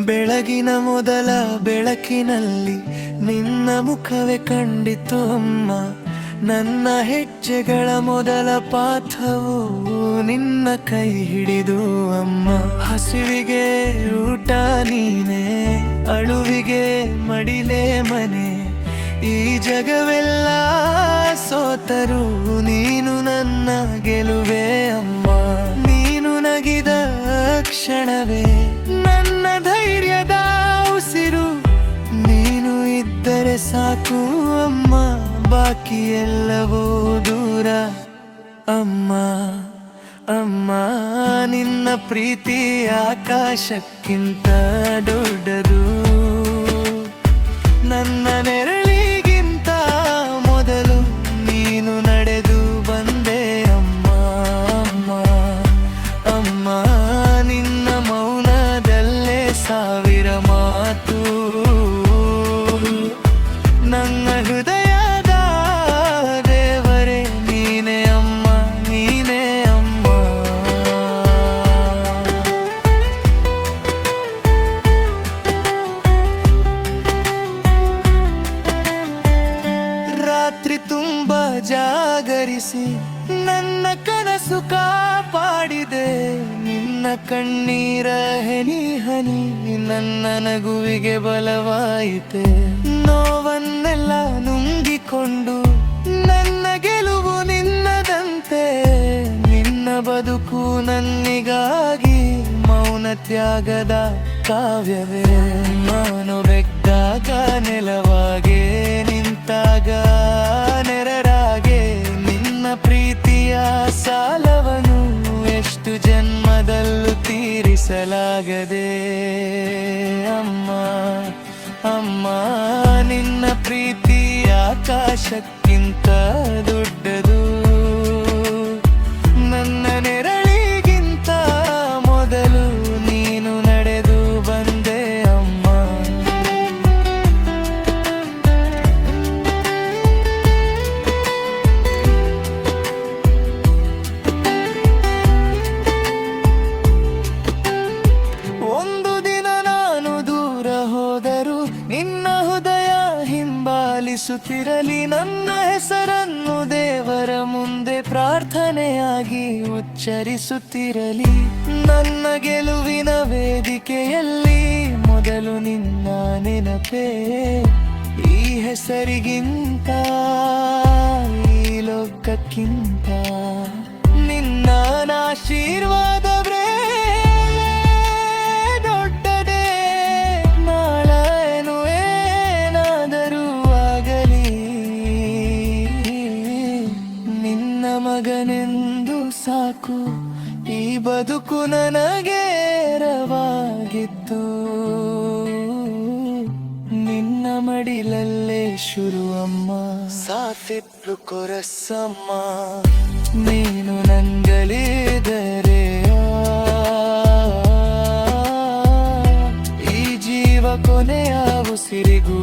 ಬೆಳಗಿನ ಮೊದಲ ಬೆಳಕಿನಲ್ಲಿ ನಿನ್ನ ಮುಖವೇ ಕಂಡಿತು ಅಮ್ಮ. ನನ್ನ ಹೆಜ್ಜೆಗಳ ಮೊದಲ ಪಾಠವು ನಿನ್ನ ಕೈ ಹಿಡಿದು ಅಮ್ಮ. ಹಸಿವಿಗೆ ಊಟ ನೀನೆ, ಅಳುವಿಗೆ ಮಡಿಲೇ ಮನೆ. ಈ ಜಗವೆಲ್ಲ ಸೋತರು ನೀನು ನನ್ನ ಗೆಲುವೆ ಅಮ್ಮ. ನೀನು ನಗಿದ ಕ್ಷಣವೇ ನನ್ನ ಧೈರ್ಯದ ಉಸಿರು. ನೀನು ಇದ್ದರೆ ಸಾಕು ಅಮ್ಮ, ಬಾಕಿ ಎಲ್ಲವೂ ದೂರ ಅಮ್ಮ. ಅಮ್ಮ ನಿನ್ನ ಪ್ರೀತಿ ಆಕಾಶಕ್ಕಿಂತ ದೊಡ್ಡದು. ನನ್ನ ನೆರಳಿಗಿಂತ ಮೊದಲು ನೀನು ನಡೆದು ಬಂದೆ ಅಮ್ಮ. ಅಮ್ಮ ಅಮ್ಮ ನಿನ್ನ ಮೌನದಲ್ಲೇ ಸಾವಿರ ಮಾತು. ನನ್ನ ಹೃದಯದ ದೇವರೇ ನೀನೇ ಅಮ್ಮ, ನೀನೇ ಅಮ್ಮ. ರಾತ್ರಿ ತುಂಬ ಜಾಗರಿಸಿ ನನ್ನ ಕನಸು ಕಾಪಾಡಿದೆ. ನಿನ್ನ ಕಣ್ಣೀರ ಹನಿ ಹನಿ ನನ್ನ ನಗುವಿಗೆ ಬಲವಾಯಿತೆ. ನೋವನ್ನೆಲ್ಲ ನುಂಗಿಕೊಂಡು ನನ್ನ ಗೆಲುವು ನಿನ್ನದಂತೆ. ನಿನ್ನ ಬದುಕು ನನ್ನಿಗಾಗಿ ಮೌನ ತ್ಯಾಗದ ಕಾವ್ಯವೇ. ನಾನು ಬೆಕ್ಕಾಗ ನೆಲವಾಗೆ, ನಿಂತಾಗ ನೆರರಾಗೆ. ನಿನ್ನ ಪ್ರೀತಿಯ ಸಾಲವನು ಎಷ್ಟು ಜನ್ಮದಲ್ಲೂ ತೀರಿಸಲಾಗದೆ ಅಮ್ಮ. ಅಮ್ಮ ನಿನ್ನ ಪ್ರೀತಿ ಆಕಾಶಕ್ಕಿಂತ ದೊಡ್ಡದು. ನನ್ನ ನೆರಳಿಗಿಂತ ಮೊದಲು ನೀನು ನಡೆದು ಬಂದೆ ಅಮ್ಮ. ಒಂದು ದಿನ ನಾನು ದೂರ ಹೋದರು ನಿನ್ನ ಹೃದಯ ಹಿಂಬಾಲಿಸುತ್ತಿರಲಿ. ನನ್ನ ಹೆಸರನ್ನು ದೇವರ ಮುಂದೆ ಪ್ರಾರ್ಥನೆಯಾಗಿ ಉಚ್ಚರಿಸುತ್ತಿರಲಿ. ನನ್ನ ಗೆಲುವಿನ ವೇದಿಕೆಯಲ್ಲಿ ಮೊದಲು ನಿನ್ನ ನೆನಪೇ. ಈ ಹೆಸರಿಗಿಂತ ಈ ಲೋಕಕ್ಕಿಂತ ನಿನ್ನ ಆಶೀರ್ವಾದವೇ ದೊಡ್ಡದೇ. ನಾಳೇನು ಏನಾದರೂ ಆಗಲಿ, ನಿನ್ನ ಮಗನೆಂದು ಸಾಕು. ಈ ಬದುಕು ನನಗೇರವಾಗಿತ್ತು. ನಿನ್ನ ಮಡಿಲಲ್ಲೇ ಶುರು ಅಮ್ಮ, ಸಾಫಿತ್ತು ಕೊರಸಮ್ಮ. ನೀನು ನಂಗಲಿದರೆ ಈ ಜೀವ ಕೊನೆಯ ಉಸಿರಿಗೂ